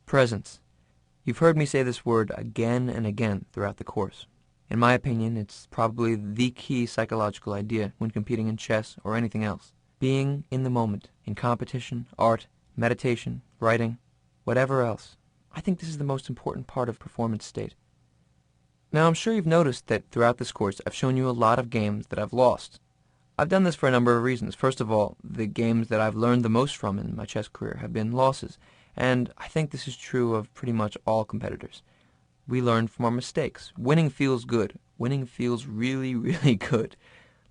Presence. You've heard me say this word again and again throughout the course. In my opinion, it's probably the key psychological idea when competing in chess or anything else. Being in the moment, in competition, art, meditation, writing, whatever else. I think this is the most important part of performance state. Now, I'm sure you've noticed that throughout this course I've shown you a lot of games that I've lost. I've done this for a number of reasons. First of all, the games that I've learned the most from in my chess career have been losses, and I think this is true of pretty much all competitors. We learn from our mistakes. Winning feels good. Winning feels really, really good.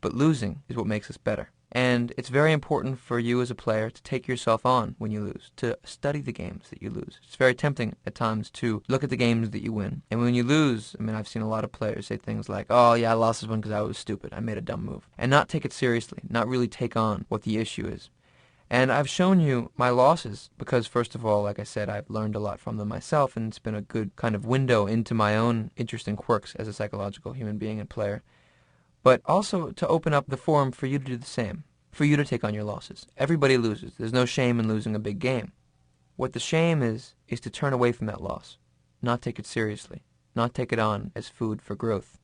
But losing is what makes us better. And it's very important for you as a player to take yourself on when you lose, to study the games that you lose. It's very tempting at times to look at the games that you win. And when you lose, I mean, I've seen a lot of players say things like, oh yeah, I lost this one because I was stupid. I made a dumb move. And not take it seriously, not really take on what the issue is. And I've shown you my losses because, first of all, like I said, I've learned a lot from them myself, and it's been a good kind of window into my own interesting quirks as a psychological human being and player. But also to open up the forum for you to do the same, for you to take on your losses. Everybody loses. There's no shame in losing a big game. What the shame is to turn away from that loss, not take it seriously, not take it on as food for growth.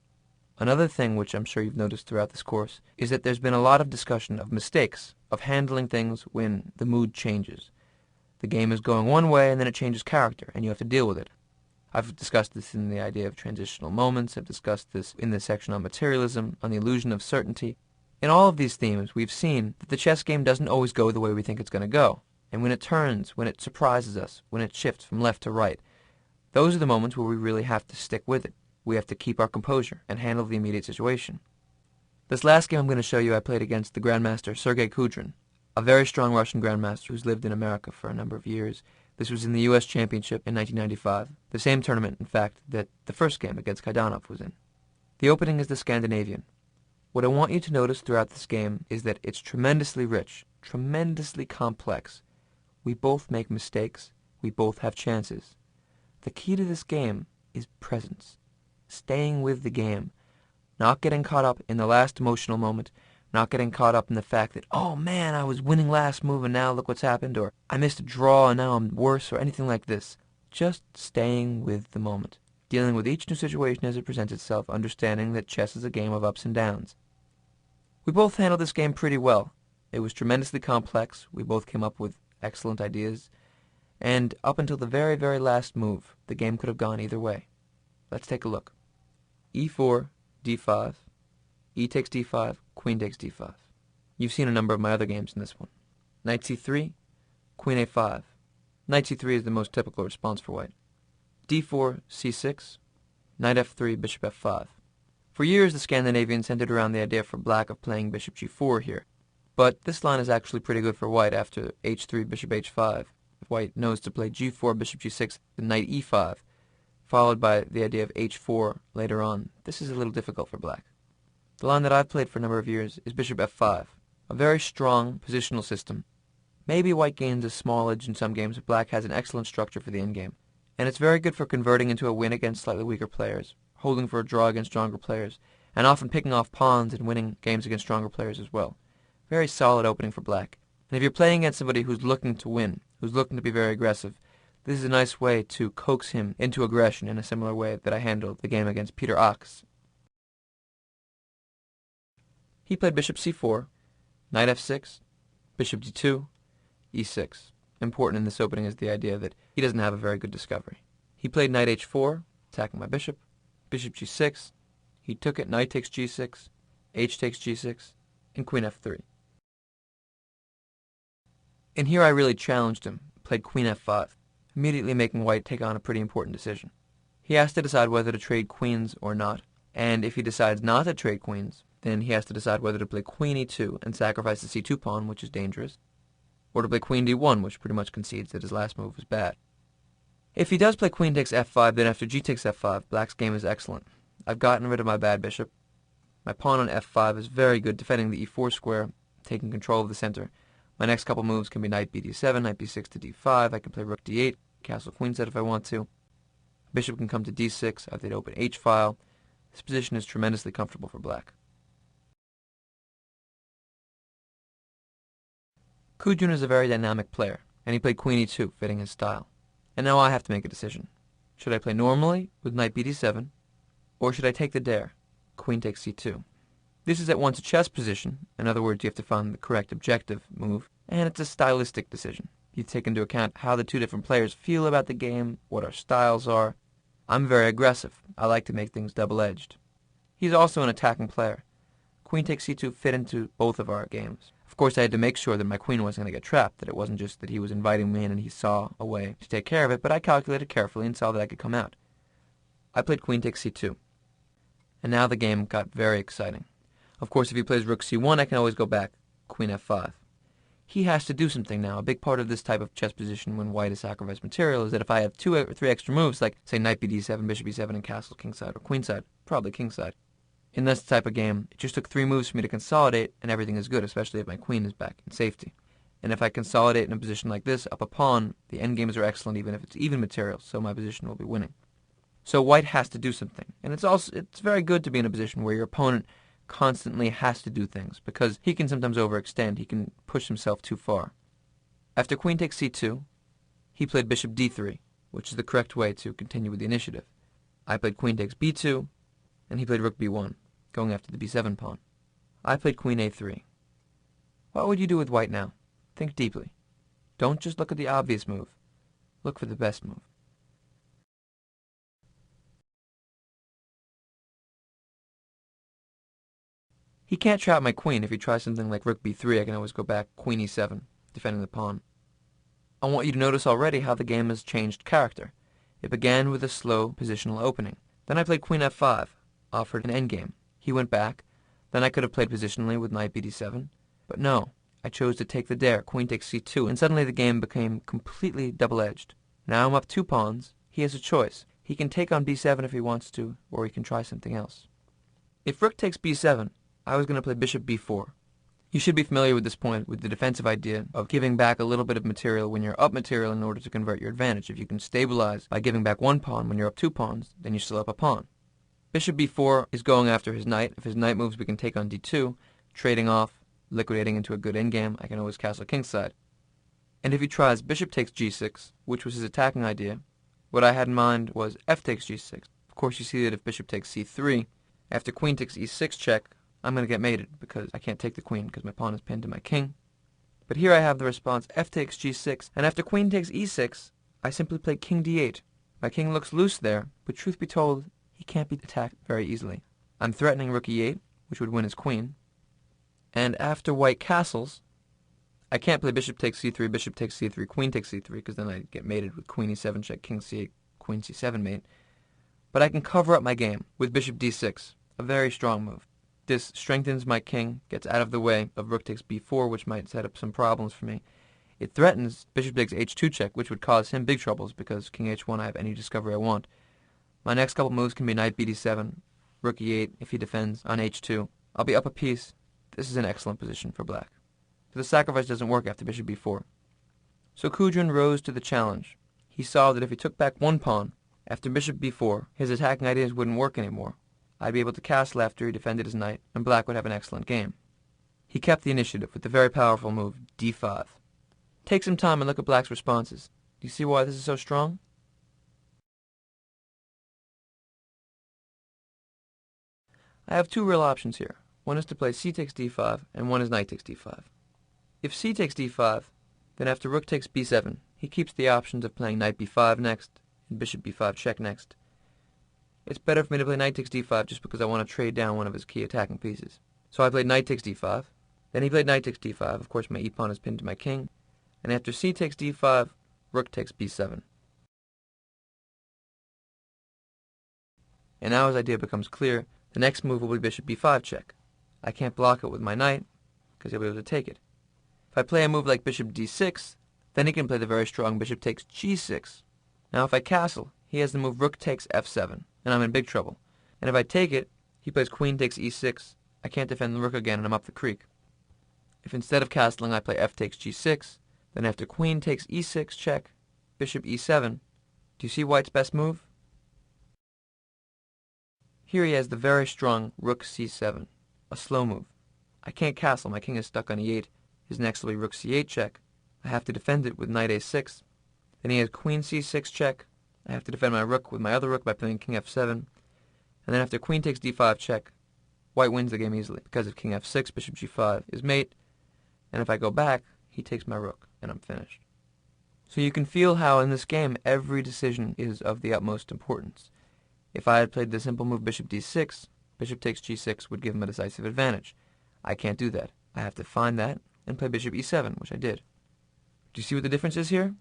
Another thing which I'm sure you've noticed throughout this course is that there's been a lot of discussion of mistakes, of handling things when the mood changes. The game is going one way and then it changes character, and you have to deal with it. I've discussed this in the idea of transitional moments. I've discussed this in the section on materialism, on the illusion of certainty. In all of these themes, we've seen that the chess game doesn't always go the way we think it's going to go. And when it turns, when it surprises us, when it shifts from left to right, those are the moments where we really have to stick with it. We have to keep our composure and handle the immediate situation. This last game I'm going to show you I played against the Grandmaster Sergei Kudrin, a very strong Russian Grandmaster who's lived in America for a number of years. This was in the U.S. Championship in 1995, the same tournament, in fact, that the first game against Kaidanov was in. The opening is the Scandinavian. What I want you to notice throughout this game is that it's tremendously rich, tremendously complex. We both make mistakes. We both have chances. The key to this game is presence. Staying with the game, not getting caught up in the last emotional moment, not getting caught up in the fact that, oh man, I was winning last move and now look what's happened, or I missed a draw and now I'm worse, or anything like this. Just staying with the moment, dealing with each new situation as it presents itself, understanding that chess is a game of ups and downs. We both handled this game pretty well. It was tremendously complex. We both came up with excellent ideas, and up until the very, very last move, the game could have gone either way. Let's take a look. e4, d5, e takes d5, queen takes d5. You've seen a number of my other games in this one. Knight c3, queen a5. Knight c3 is the most typical response for white. d4, c6, knight f3, bishop f5. For years, the Scandinavian centered around the idea for black of playing bishop g4 here, but this line is actually pretty good for white after h3, bishop h5. If white knows to play g4, bishop g6, and knight e5, followed by the idea of h4 later on, this is a little difficult for black. The line that I've played for a number of years is bishop f5, a very strong positional system. Maybe white gains a small edge in some games, but black has an excellent structure for the endgame. And it's very good for converting into a win against slightly weaker players, holding for a draw against stronger players, and often picking off pawns and winning games against stronger players as well. Very solid opening for black. And if you're playing against somebody who's looking to win, who's looking to be very aggressive, this is a nice way to coax him into aggression in a similar way that I handled the game against Peter Ox. He played bishop c4, knight f6, bishop d2, e6. Important in this opening is the idea that he doesn't have a very good discovery. He played knight h4, attacking my bishop, bishop g6, he took it, knight takes g6, h takes g6, and queen f3. And here I really challenged him, played queen f5, immediately making white take on a pretty important decision. He has to decide whether to trade queens or not, and if he decides not to trade queens, then he has to decide whether to play queen e2 and sacrifice the c2 pawn, which is dangerous, or to play queen d1, which pretty much concedes that his last move was bad. If he does play queen takes f5, then after g takes f5, black's game is excellent. I've gotten rid of my bad bishop. My pawn on f5 is very good defending the e4 square, taking control of the center. My next couple moves can be knight bd7, knight b6 to d5. I can play rook d8, castle queenset if I want to. Bishop can come to d6. I have the open h-file. This position is tremendously comfortable for black. Kudrin is a very dynamic player, and he played queen e2, fitting his style. And now I have to make a decision. Should I play normally with knight bd7, or should I take the dare, queen takes c2? This is at once a chess position, in other words, you have to find the correct objective move, and it's a stylistic decision. You take into account how the two different players feel about the game, what our styles are. I'm very aggressive. I like to make things double-edged. He's also an attacking player. Queen takes c2 fit into both of our games. Of course, I had to make sure that my queen wasn't going to get trapped, that it wasn't just that he was inviting me in and he saw a way to take care of it, but I calculated carefully and saw that I could come out. I played queen takes c2. And now the game got very exciting. Of course, if he plays rook c1, I can always go back, queen f5. He has to do something now. A big part of this type of chess position when white has sacrificed material is that if I have 2 or 3 extra moves, like, say, knight bd7, bishop e7, and castle kingside or queenside, probably kingside. In this type of game, it just took 3 moves for me to consolidate, and everything is good, especially if my queen is back in safety. And if I consolidate in a position like this, up a pawn, the endgames are excellent even if it's even material, so my position will be winning. So white has to do something. And it's very good to be in a position where your opponent constantly has to do things, because he can sometimes overextend, he can push himself too far. After queen takes c2, he played bishop d3, which is the correct way to continue with the initiative. I played queen takes b2, and he played rook b1, going after the b7 pawn. I played queen a3. What would you do with white now? Think deeply. Don't just look at the obvious move. Look for the best move. He can't trap my queen. If he tries something like rook b3, I can always go back queen e7, defending the pawn. I want you to notice already how the game has changed character. It began with a slow positional opening. Then I played queen f5, offered an endgame. He went back. Then I could have played positionally with knight bd7. But no, I chose to take the dare, queen takes c2, and suddenly the game became completely double-edged. Now I'm up 2 pawns. He has a choice. He can take on b7 if he wants to, or he can try something else. If rook takes b7, I was going to play bishop b4. You should be familiar with this point, with the defensive idea of giving back a little bit of material when you're up material in order to convert your advantage. If you can stabilize by giving back 1 pawn when you're up 2 pawns, then you're still up a pawn. Bishop b4 is going after his knight. If his knight moves, we can take on d2, trading off, liquidating into a good endgame. I can always castle kingside. And if he tries bishop takes g6, which was his attacking idea, what I had in mind was f takes g6. Of course, you see that if bishop takes c3, after queen takes e6 check, I'm going to get mated because I can't take the queen because my pawn is pinned to my king. But here I have the response f takes g6, and after queen takes e6, I simply play king d8. My king looks loose there, but truth be told, he can't be attacked very easily. I'm threatening rook e8, which would win his queen. And after white castles, I can't play bishop takes c3, bishop takes c3, queen takes c3, because then I get mated with queen e7 check, king c8, queen c7 mate. But I can cover up my game with bishop d6, a very strong move. This strengthens my king, gets out of the way of rook takes b4, which might set up some problems for me. It threatens bishop takes h2 check, which would cause him big troubles because king h1 I have any discovery I want. My next couple moves can be knight bd7, rook e8 if he defends on h2. I'll be up a piece. This is an excellent position for black. But the sacrifice doesn't work after bishop b4. So Kudrin rose to the challenge. He saw that if he took back 1 pawn, after bishop b4, his attacking ideas wouldn't work anymore. I'd be able to castle after he defended his knight, and black would have an excellent game. He kept the initiative with the very powerful move, d5. Take some time and look at black's responses. Do you see why this is so strong? I have 2 real options here. One is to play c takes d5, and one is knight takes d5. If c takes d5, then after rook takes b7, he keeps the options of playing knight b5 next, and bishop b5 check next. It's better for me to play knight takes d5 just because I want to trade down one of his key attacking pieces. So I played knight takes d5, then he played knight takes d5, of course my e-pawn is pinned to my king, and after c takes d5, rook takes b7. And now his idea becomes clear. The next move will be bishop b5 check. I can't block it with my knight, because he'll be able to take it. If I play a move like bishop d6, then he can play the very strong bishop takes g6. Now if I castle, he has the move rook takes f7, and I'm in big trouble. And if I take it, he plays queen takes e6. I can't defend the rook again, and I'm up the creek. If instead of castling I play f takes g6, then after queen takes e6 check, bishop e7, do you see white's best move? Here he has the very strong rook c7, a slow move. I can't castle, my king is stuck on e8. His next will be rook c8 check. I have to defend it with knight a6. Then he has queen c6 check. I have to defend my rook with my other rook by playing king f7. And then after queen takes d5 check, white wins the game easily, because if king f6, bishop g5 is mate, and if I go back, he takes my rook, and I'm finished. So you can feel how in this game every decision is of the utmost importance. If I had played the simple move bishop d6, bishop takes g6 would give him a decisive advantage. I can't do that. I have to find that and play bishop e7, which I did. Do you see what the difference is here?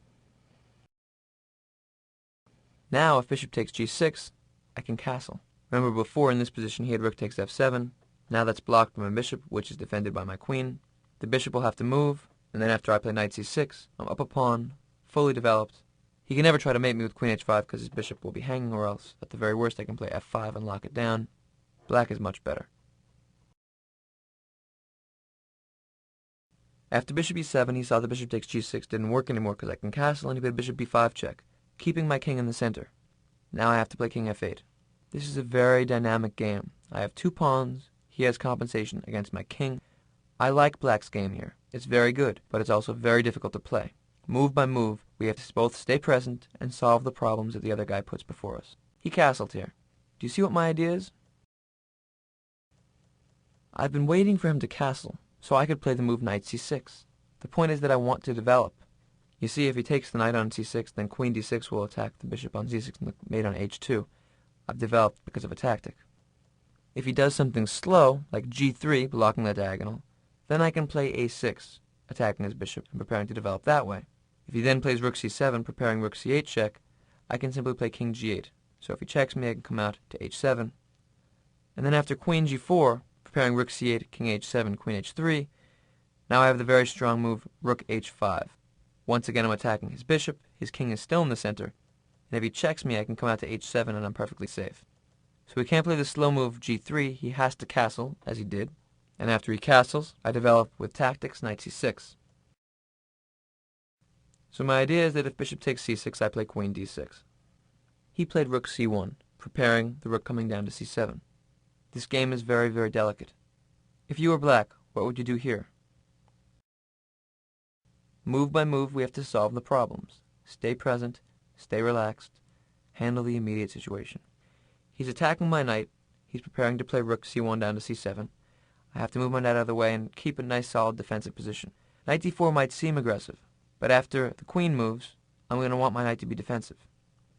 Now, if bishop takes g6, I can castle. Remember before in this position he had rook takes f7. Now that's blocked by my bishop, which is defended by my queen. The bishop will have to move, and then after I play knight c6, I'm up a pawn, fully developed. He can never try to mate me with queen h5 because his bishop will be hanging, or else, at the very worst, I can play f5 and lock it down. Black is much better. After bishop e7, he saw the bishop takes g6 didn't work anymore because I can castle, and he played bishop b5 check, keeping my king in the center. Now I have to play king f8. This is a very dynamic game. I have two pawns. He has compensation against my king. I like black's game here. It's very good, but it's also very difficult to play. Move by move, we have to both stay present and solve the problems that the other guy puts before us. He castled here. Do you see what my idea is? I've been waiting for him to castle, so I could play the move knight c6. The point is that I want to develop. You see, if he takes the knight on c6, then queen d6 will attack the bishop on c6 and the mate on h2. I've developed because of a tactic. If he does something slow, like g3, blocking the diagonal, then I can play a6, attacking his bishop and preparing to develop that way. If he then plays rook c7, preparing rook c8 check, I can simply play king g8. So if he checks me, I can come out to h7. And then after queen g4, preparing rook c8, king h7, queen h3, now I have the very strong move rook h5. Once again I'm attacking his bishop, his king is still in the center, and if he checks me I can come out to h7 and I'm perfectly safe. So he can't play the slow move g3, he has to castle, as he did, and after he castles, I develop with tactics knight c6. So my idea is that if bishop takes c6, I play queen d6. He played rook c1, preparing the rook coming down to c7. This game is very, very delicate. If you were black, what would you do here? Move by move, we have to solve the problems. Stay present, stay relaxed, handle the immediate situation. He's attacking my knight. He's preparing to play rook c1 down to c7. I have to move my knight out of the way and keep a nice solid defensive position. Knight d4 might seem aggressive, but after the queen moves, I'm going to want my knight to be defensive.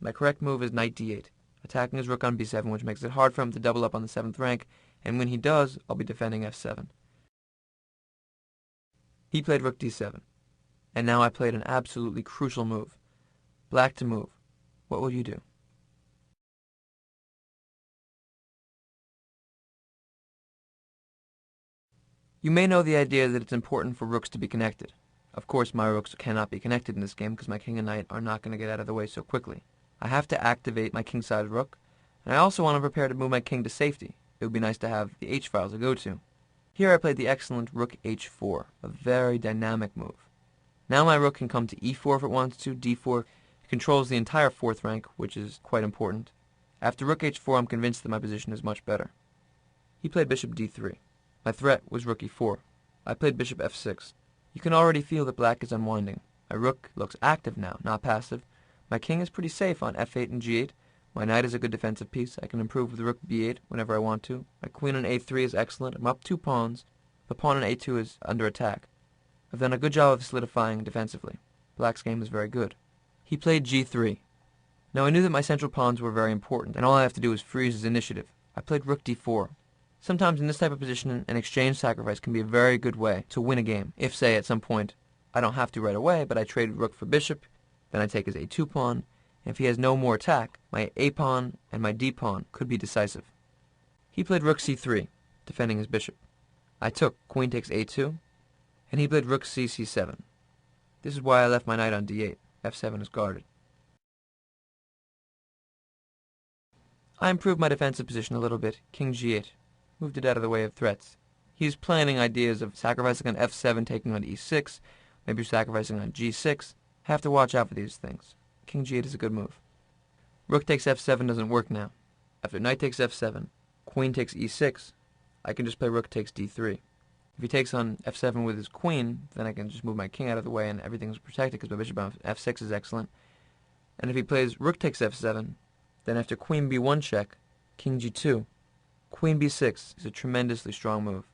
My correct move is knight d8, attacking his rook on b7, which makes it hard for him to double up on the 7th rank, and when he does, I'll be defending f7. He played rook d7, and now I played an absolutely crucial move. Black to move. What will you do? You may know the idea that it's important for rooks to be connected. Of course, my rooks cannot be connected in this game because my king and knight are not going to get out of the way so quickly. I have to activate my king-side rook, and I also want to prepare to move my king to safety. It would be nice to have the h-file to go to. Here I played the excellent rook h4, a very dynamic move. Now my rook can come to e4 if it wants to, d4. It controls the entire 4th rank, which is quite important. After rook h4, I'm convinced that my position is much better. He played bishop d3. My threat was rook e4. I played bishop f6. You can already feel that black is unwinding. My rook looks active now, not passive. My king is pretty safe on f8 and g8. My knight is a good defensive piece. I can improve with rook b8 whenever I want to. My queen on a3 is excellent. I'm up 2 pawns. The pawn on a2 is under attack. I've done a good job of solidifying defensively. Black's game is very good. He played g3. Now I knew that my central pawns were very important, and all I have to do is freeze his initiative. I played rook d4. Sometimes in this type of position, an exchange sacrifice can be a very good way to win a game. If, say, at some point, I don't have to right away, but I trade rook for bishop, then I take his a2 pawn, and if he has no more attack, my a pawn and my d pawn could be decisive. He played rook c3, defending his bishop. I took queen takes a2, and he played rook c7. This is why I left my knight on d8. f7 is guarded. I improved my defensive position a little bit, king g8. Moved it out of the way of threats. He's planning ideas of sacrificing on f7, taking on e6, maybe sacrificing on g6. Have to watch out for these things. King g8 is a good move. Rook takes f7 doesn't work now. After knight takes f7, queen takes e6, I can just play rook takes d3. If he takes on f7 with his queen, then I can just move my king out of the way and everything's protected because my bishop on f6 is excellent. And if he plays rook takes f7, then after queen b1 check, king g2, queen b6 is a tremendously strong move.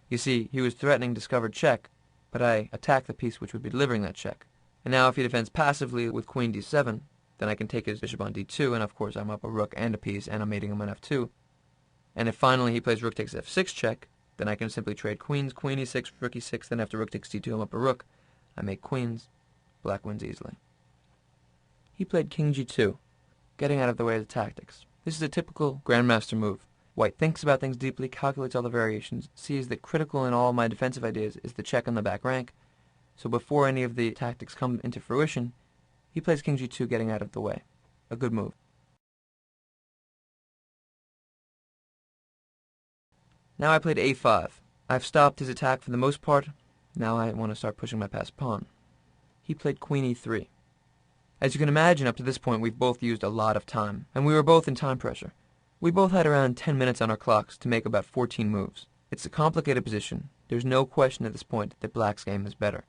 You see, he was threatening discovered check, but I attack the piece which would be delivering that check. And now if he defends passively with queen d7, then I can take his bishop on d2, and of course I'm up a rook and a piece, and I'm mating him on f2. And if finally he plays rook takes f6 check, then I can simply trade queens, queen e6, rook e6, then after rook takes d2 I'm up a rook. I make queens. Black wins easily. He played king g2, getting out of the way of the tactics. This is a typical grandmaster move. White thinks about things deeply, calculates all the variations, sees that critical in all my defensive ideas is the check on the back rank, so before any of the tactics come into fruition, he plays king g2 getting out of the way. A good move. Now I played a5. I've stopped his attack for the most part. Now I want to start pushing my passed pawn. He played queen e3. As you can imagine, up to this point we've both used a lot of time, and we were both in time pressure. We both had around 10 minutes on our clocks to make about 14 moves. It's a complicated position. There's no question at this point that Black's game is better.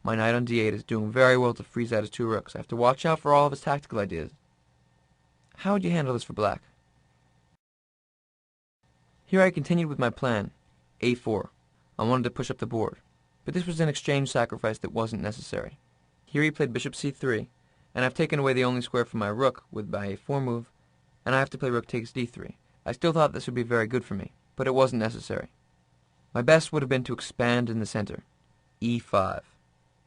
My knight on d8 is doing very well to freeze out his two rooks. I have to watch out for all of his tactical ideas. How would you handle this for Black? Here I continued with my plan, a4. I wanted to push up the board, but this was an exchange sacrifice that wasn't necessary. Here he played bishop c3, and I've taken away the only square from my rook with my a4 move, and I have to play rook takes d3. I still thought this would be very good for me, but it wasn't necessary. My best would have been to expand in the center, e5.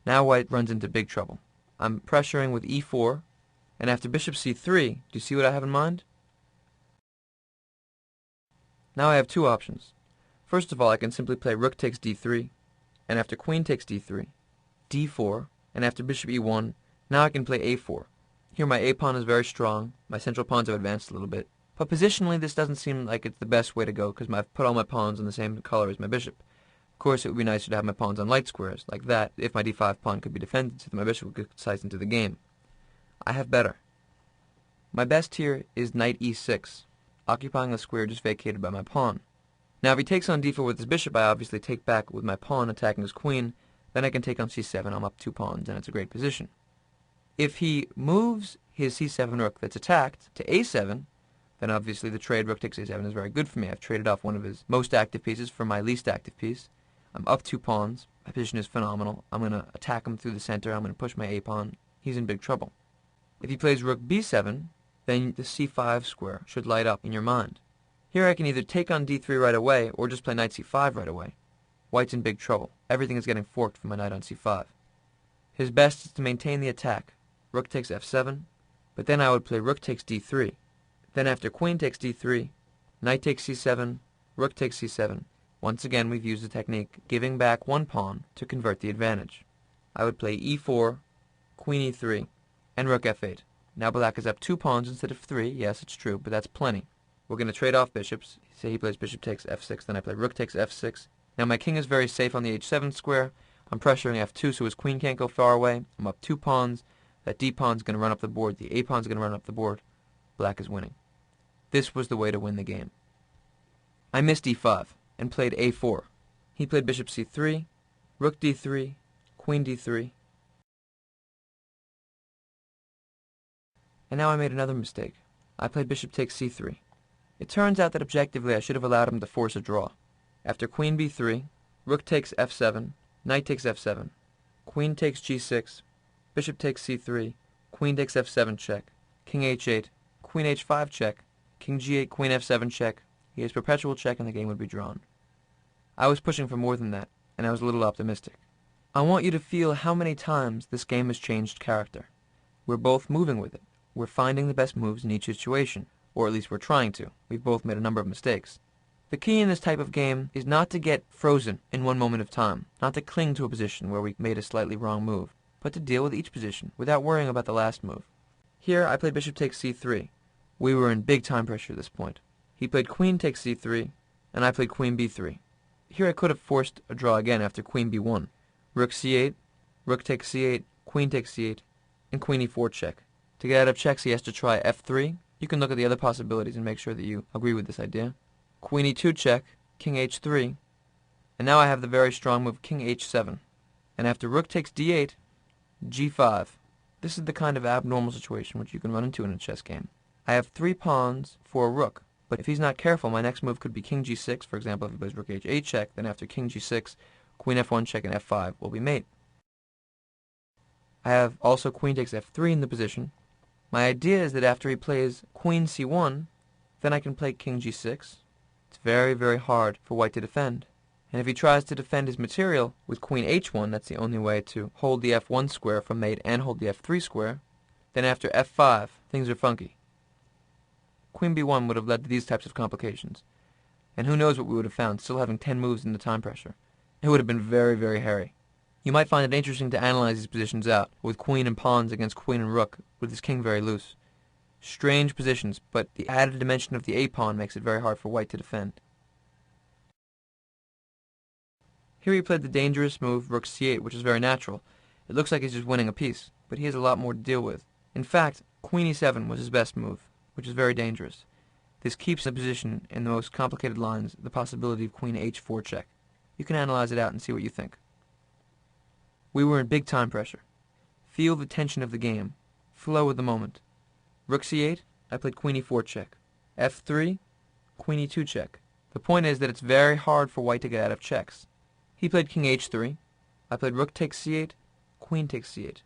Now White runs into big trouble. I'm pressuring with e4, and after bishop c3, do you see what I have in mind? Now I have two options. First of all, I can simply play rook takes d3, and after queen takes d3, d4, and after bishop e1, now I can play a4. Here my a-pawn is very strong, my central pawns have advanced a little bit, but positionally this doesn't seem like it's the best way to go because I've put all my pawns on the same color as my bishop. Of course it would be nicer to have my pawns on light squares, like that, if my d5 pawn could be defended so that my bishop could get sliced into the game. I have better. My best here is knight e6, occupying the square just vacated by my pawn. Now if he takes on d4 with his bishop, I obviously take back with my pawn attacking his queen, then I can take on c7, I'm up 2 pawns, and it's a great position. If he moves his c7 rook that's attacked to a7, then obviously the trade rook takes a7 is very good for me. I've traded off one of his most active pieces for my least active piece. I'm up 2 pawns. My position is phenomenal. I'm going to attack him through the center. I'm going to push my a-pawn. He's in big trouble. If he plays rook b7, then the c5 square should light up in your mind. Here I can either take on d3 right away or just play knight c5 right away. White's in big trouble. Everything is getting forked for my knight on c5. His best is to maintain the attack. Rook takes f7, but then I would play rook takes d3. Then after queen takes d3, knight takes c7, rook takes c7. Once again we've used the technique giving back 1 pawn to convert the advantage. I would play e4, queen e3, and rook f8. Now Black is up 2 pawns instead of 3. Yes, it's true, but that's plenty. We're going to trade off bishops. Say he plays bishop takes f6, then I play rook takes f6. Now my king is very safe on the h7 square. I'm pressuring f2 so his queen can't go far away. I'm up 2 pawns. That d-pawn's going to run up the board. The a-pawn's going to run up the board. Black is winning. This was the way to win the game. I missed e5 and played a4. He played bishop c3, rook d3, queen d3. And now I made another mistake. I played bishop takes c3. It turns out that objectively I should have allowed him to force a draw. After queen b3, rook takes f7, knight takes f7, queen takes g6, bishop takes c3, queen takes f7 check, king h8, queen h5 check, king g8, queen f7 check. He has perpetual check and the game would be drawn. I was pushing for more than that, and I was a little optimistic. I want you to feel how many times this game has changed character. We're both moving with it. We're finding the best moves in each situation, or at least we're trying to. We've both made a number of mistakes. The key in this type of game is not to get frozen in one moment of time, not to cling to a position where we made a slightly wrong move, but to deal with each position without worrying about the last move. Here I played bishop takes c3. We were in big time pressure at this point. He played queen takes c3, and I played queen b3. Here I could have forced a draw again after queen b1. Rook c8, rook takes c8, queen takes c8, and queen e4 check. To get out of checks he has to try f3. You can look at the other possibilities and make sure that you agree with this idea. Queen e2 check, king h3, and now I have the very strong move king h7. And after rook takes d8, g5, This is the kind of abnormal situation which you can run into in a chess game. I have 3 pawns for a rook, but if he's not careful, my next move could be king g6, for example, if he plays rook h8 check, then after king g6, queen f1 check and f5 will be mate. I have also queen takes f3 in the position. My idea is that after he plays queen c1, then I can play king g6. It's very, very hard for white to defend. And if he tries to defend his material with queen h1, that's the only way to hold the f1 square from mate and hold the f3 square, then after f5, things are funky. Queen b1 would have led to these types of complications. And who knows what we would have found, still having 10 moves in the time pressure. It would have been very, very hairy. You might find it interesting to analyze these positions out, with queen and pawns against queen and rook, with his king very loose. Strange positions, but the added dimension of the a-pawn makes it very hard for white to defend. Here he played the dangerous move rook c8, which is very natural. It looks like he's just winning a piece, but he has a lot more to deal with. In fact, queen e7 was his best move, which is very dangerous. This keeps the position in the most complicated lines the possibility of queen h4 check. You can analyze it out and see what you think. We were in big time pressure. Feel the tension of the game. Flow with the moment. Rook c8, I played queen e4 check. f3, queen e2 check. The point is that it's very hard for white to get out of checks. He played king h3. I played rook takes c8, queen takes c8.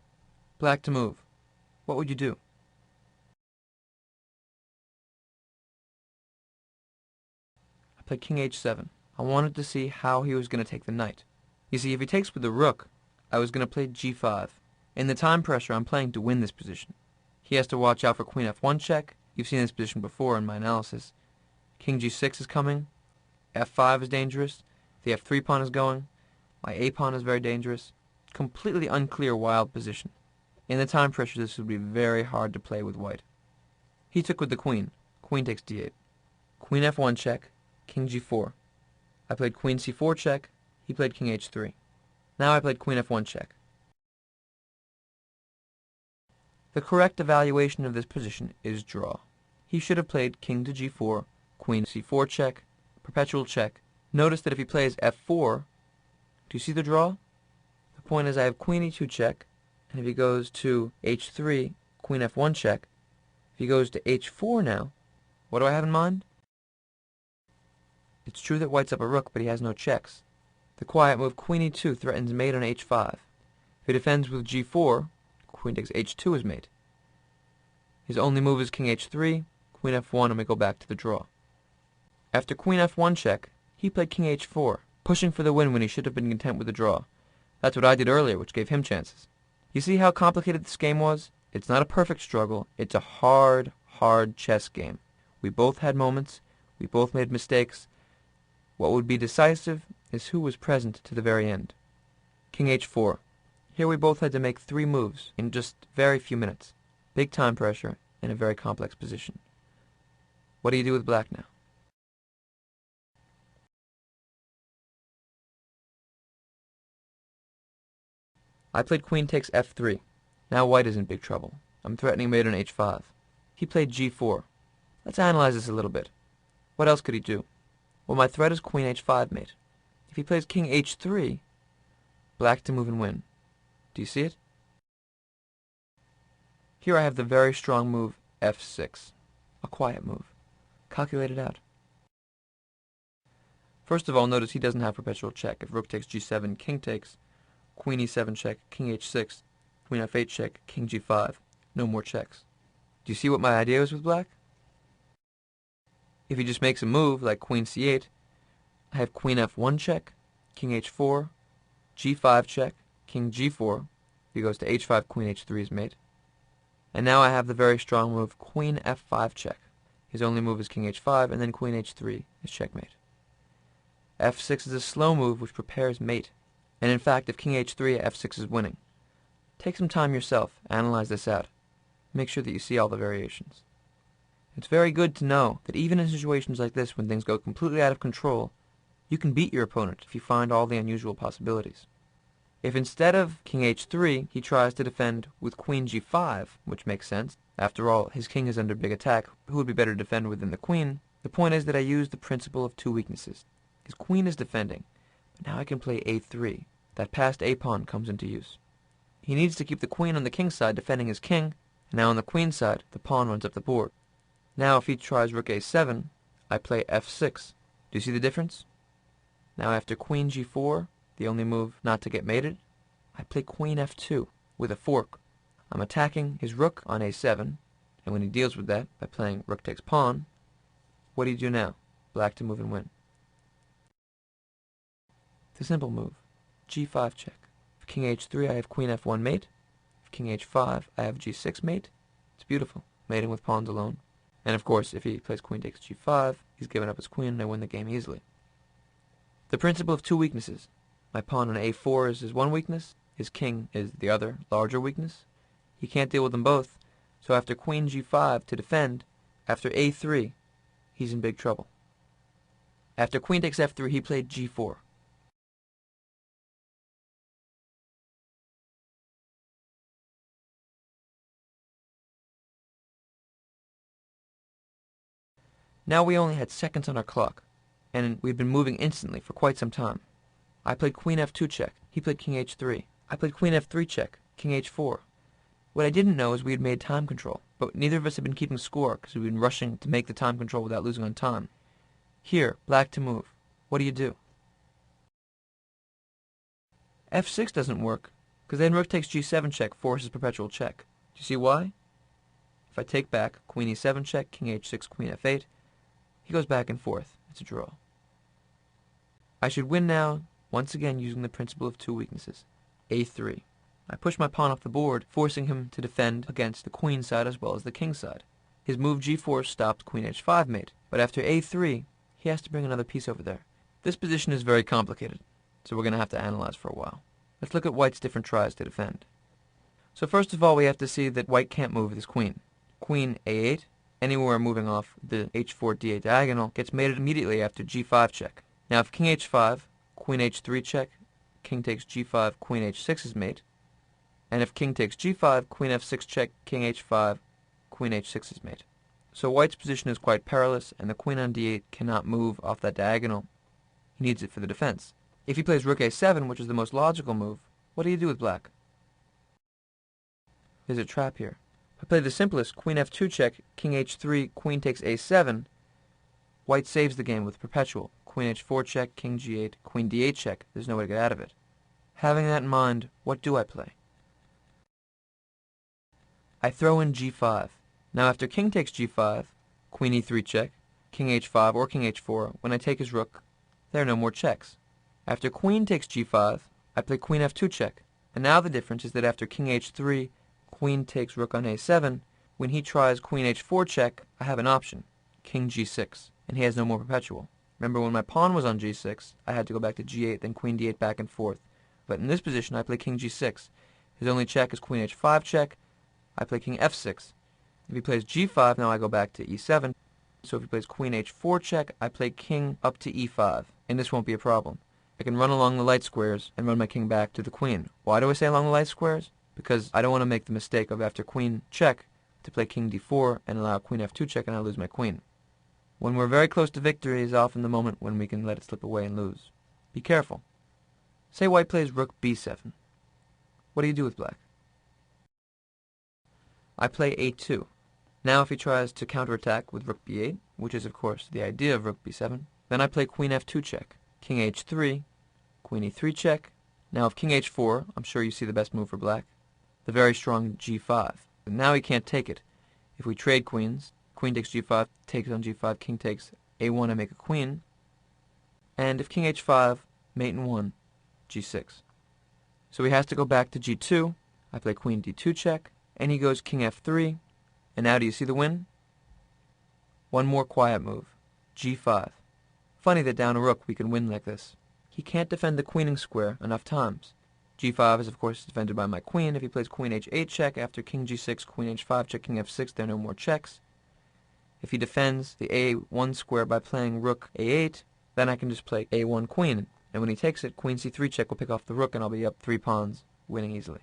Black to move. What would you do? I played king h7. I wanted to see how he was going to take the knight. You see, if he takes with the rook, I was going to play g5. In the time pressure, I'm playing to win this position. He has to watch out for queen f1 check. You've seen this position before in my analysis. King g6 is coming. f5 is dangerous. The f3 pawn is going. My a pawn is very dangerous. Completely unclear, wild position. In the time pressure, this would be very hard to play with white. He took with the queen. Queen takes d8. Queen f1 check. King g4. I played queen c4 check. He played king h3. Now I played queen f1 check. The correct evaluation of this position is draw. He should have played king to g4, queen c4 check, perpetual check. Notice that if he plays f4, do you see the draw? The point is I have queen e2 check, and if he goes to h3, queen f1 check. If he goes to h4 now, what do I have in mind? It's true that white's up a rook, but he has no checks. The quiet move queen e2 threatens mate on h5. If he defends with g4, queen takes h2 is mate. His only move is king h3, queen f1, and we go back to the draw. After queen f1 check, he played king h4, pushing for the win when he should have been content with the draw. That's what I did earlier, which gave him chances. You see how complicated this game was? It's not a perfect struggle. It's a hard, hard chess game. We both had moments. We both made mistakes. What would be decisive is who was present to the very end. King h4. Here we both had to make 3 moves in just very few minutes. Big time pressure in a very complex position. What do you do with black now? I played queen takes f3. Now white is in big trouble. I'm threatening mate on h5. He played g4. Let's analyze this a little bit. What else could he do? Well, my threat is queen h5 mate. If he plays king h3, black to move and win. Do you see it? Here I have the very strong move f6. A quiet move. Calculate it out. First of all, notice he doesn't have perpetual check. If rook takes g7, king takes, queen e7 check, king h6, queen f8 check, king g5. No more checks. Do you see what my idea was with black? If he just makes a move like queen c8, I have queen f1 check, king h4, g5 check, king g4. If he goes to h5, queen h3 is mate. And now I have the very strong move queen f5 check. His only move is king h5, and then queen h3 is checkmate. f6 is a slow move which prepares mate. And in fact, if king h3, f6 is winning. Take some time yourself, analyze this out. Make sure that you see all the variations. It's very good to know that even in situations like this, when things go completely out of control, you can beat your opponent if you find all the unusual possibilities. If instead of king h3, he tries to defend with queen g5, which makes sense, after all, his king is under big attack, who would be better to defend with than the queen? The point is that I use the principle of 2 weaknesses. His queen is defending, but now I can play a3. That passed a-pawn comes into use. He needs to keep the queen on the king side defending his king, and now on the queen side, the pawn runs up the board. Now if he tries rook a7, I play f6. Do you see the difference? Now after queen g4, the only move not to get mated, I play queen f2 with a fork. I'm attacking his rook on a7, and when he deals with that by playing rook takes pawn, what do you do now? Black to move and win. The simple move, g5 check. If king h3, I have queen f1 mate. If king h5, I have g6 mate. It's beautiful, mating with pawns alone. And of course, if he plays queen takes g5, he's given up his queen and I win the game easily. The principle of two weaknesses. My pawn on a4 is his one weakness, his king is the other, larger weakness. He can't deal with them both, so after queen g5 to defend, after a3, he's in big trouble. After queen takes f3, he played g4. Now we only had seconds on our clock, and we've been moving instantly for quite some time. I played queen f2 check, he played king h3. I played queen f3 check, king h4. What I didn't know is we had made time control, but neither of us had been keeping score because we'd been rushing to make the time control without losing on time. Here, black to move. What do you do? f6 doesn't work, because then rook takes g7 check forces perpetual check. Do you see why? If I take back, queen e7 check, king h6, queen f8, he goes back and forth. It's a draw. I should win now, once again using the principle of two weaknesses. a3. I push my pawn off the board, forcing him to defend against the queen side as well as the king side. His move g4 stopped queen h5 mate, but after a3, he has to bring another piece over there. This position is very complicated, so we're going to have to analyze for a while. Let's look at white's different tries to defend. So first of all, we have to see that white can't move with his queen. Queen a8, anywhere moving off the h4 d8 diagonal, gets mated immediately after g5 check. Now if king h5, queen h3 check, king takes g5, queen h6 is mate. And if king takes g5, queen f6 check, king h5, queen h6 is mate. So white's position is quite perilous, and the queen on d8 cannot move off that diagonal. He needs it for the defense. If he plays rook a7, which is the most logical move, what do you do with black? There's a trap here. If I play the simplest, queen f2 check, king h3, queen takes a7, white saves the game with perpetual. Queen h4 check, king g8, queen d8 check. There's no way to get out of it. Having that in mind, what do I play? I throw in g5. Now after king takes g5, queen e3 check, king h5 or king h4, when I take his rook, there are no more checks. After queen takes g5, I play queen f2 check. And now the difference is that after king h3, queen takes rook on a7, when he tries queen h4 check, I have an option, king g6, and he has no more perpetual. Remember when my pawn was on g6, I had to go back to g8, then queen d8 back and forth. But in this position, I play king g6. His only check is queen h5 check. I play king f6. If he plays g5, now I go back to e7. So if he plays queen h4 check, I play king up to e5, and this won't be a problem. I can run along the light squares and run my king back to the queen. Why do I say along the light squares? Because I don't want to make the mistake of after queen check to play king d4 and allow queen f2 check and I lose my queen. When we're very close to victory is often the moment when we can let it slip away and lose. Be careful. Say white plays rook b7. What do you do with black? I play a2. Now if he tries to counterattack with rook b8, which is of course the idea of rook b7, then I play queen f2 check, king h3, queen e3 check. Now if king h4, I'm sure you see the best move for black, the very strong g5. And now he can't take it. If we trade queens, queen takes g5, takes on g5, king takes a1 and make a queen. And if king h5, mate in 1, g6. So he has to go back to g2. I play queen d2 check, and he goes king f3. And now do you see the win? One more quiet move, g5. Funny that down a rook we can win like this. He can't defend the queening square enough times. g5 is of course defended by my queen. If he plays queen h8 check, after king g6, queen h5 check, king f6, there are no more checks. If he defends the a1 square by playing rook a8, then I can just play a1 queen. And when he takes it, queen c3 check will pick off the rook and I'll be up 3 pawns, winning easily.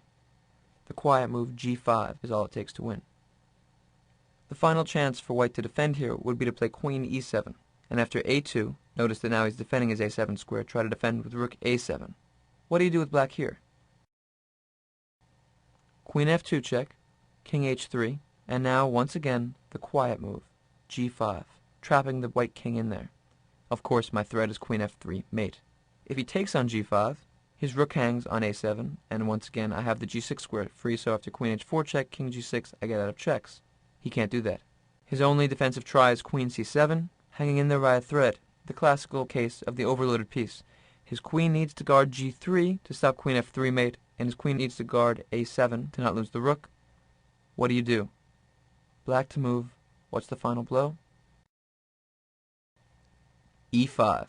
The quiet move g5 is all it takes to win. The final chance for white to defend here would be to play queen e7. And after a2, notice that now he's defending his a7 square, try to defend with rook a7. What do you do with black here? Queen f2 check, king h3, and now, once again, the quiet move, g5, trapping the white king in there. Of course, my threat is queen f3, mate. If he takes on g5, his rook hangs on a7, and once again I have the g6 square free, so after queen h4 check, king g6, I get out of checks. He can't do that. His only defensive try is queen c7, hanging in there by a thread, the classical case of the overloaded piece. His queen needs to guard g3 to stop queen f3, mate, and his queen needs to guard a7 to not lose the rook. What do you do? Black to move. What's the final blow? e5.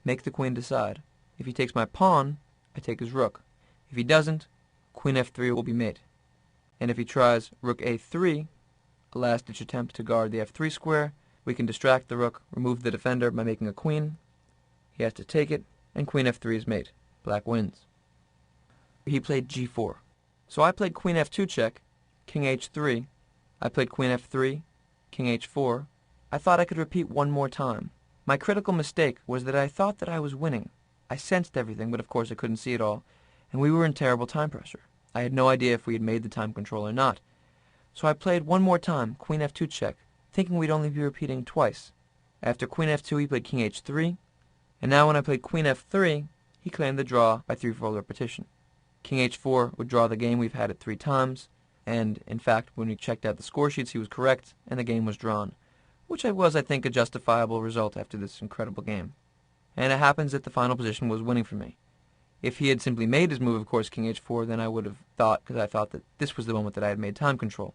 Make the queen decide. If he takes my pawn, I take his rook. If he doesn't, queen f3 will be mate. And if he tries rook a3, a last-ditch attempt to guard the f3 square, we can distract the rook, remove the defender by making a queen. He has to take it, and queen f3 is mate. Black wins. He played g4. So I played queen f2 check, king h3. I played queen f3, king h4. I thought I could repeat one more time. My critical mistake was that I thought that I was winning. I sensed everything, but of course I couldn't see it all, and we were in terrible time pressure. I had no idea if we had made the time control or not. So I played one more time, queen f2 check, thinking we'd only be repeating twice. After queen f2 he played king h3, and now when I played queen f3, he claimed the draw by threefold repetition. King h4 would draw the game. We've had it 3 times, and in fact when we checked out the score sheets he was correct, and the game was drawn, which was, I think, a justifiable result after this incredible game. And it happens that the final position was winning for me. If he had simply made his move, of course, king h4, then I would have thought, because I thought that this was the moment that I had made time control.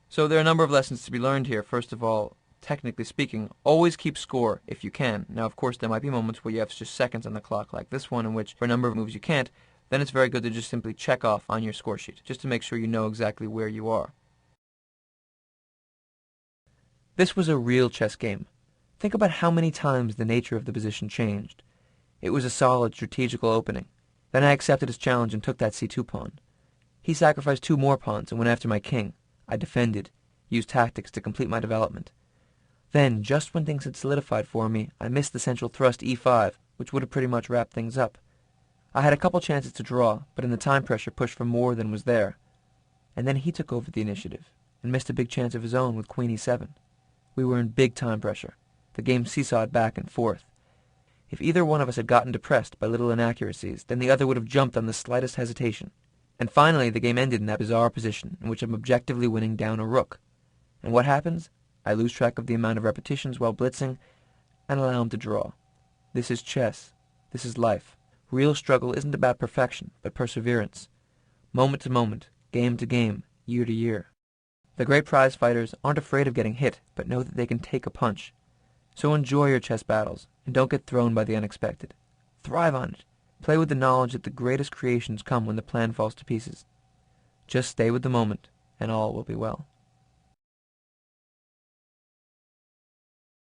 So there are a number of lessons to be learned here. First of all, technically speaking, always keep score if you can. Now, of course, there might be moments where you have just seconds on the clock, like this one, in which for a number of moves you can't. Then it's very good to just simply check off on your score sheet, just to make sure you know exactly where you are. This was a real chess game. Think about how many times the nature of the position changed. It was a solid strategical opening. Then I accepted his challenge and took that c2 pawn. He sacrificed 2 more pawns and went after my king. I defended, used tactics to complete my development. Then, just when things had solidified for me, I missed the central thrust e5, which would have pretty much wrapped things up. I had a couple chances to draw, but in the time pressure pushed for more than was there. And then he took over the initiative, and missed a big chance of his own with queen e7. We were in big time pressure. The game seesawed back and forth. If either one of us had gotten depressed by little inaccuracies, then the other would have jumped on the slightest hesitation. And finally the game ended in that bizarre position in which I'm objectively winning down a rook. And what happens? I lose track of the amount of repetitions while blitzing, and allow him to draw. This is chess. This is life. Real struggle isn't about perfection, but perseverance. Moment to moment, game to game, year to year. The great prize fighters aren't afraid of getting hit, but know that they can take a punch. So enjoy your chess battles, and don't get thrown by the unexpected. Thrive on it. Play with the knowledge that the greatest creations come when the plan falls to pieces. Just stay with the moment, and all will be well.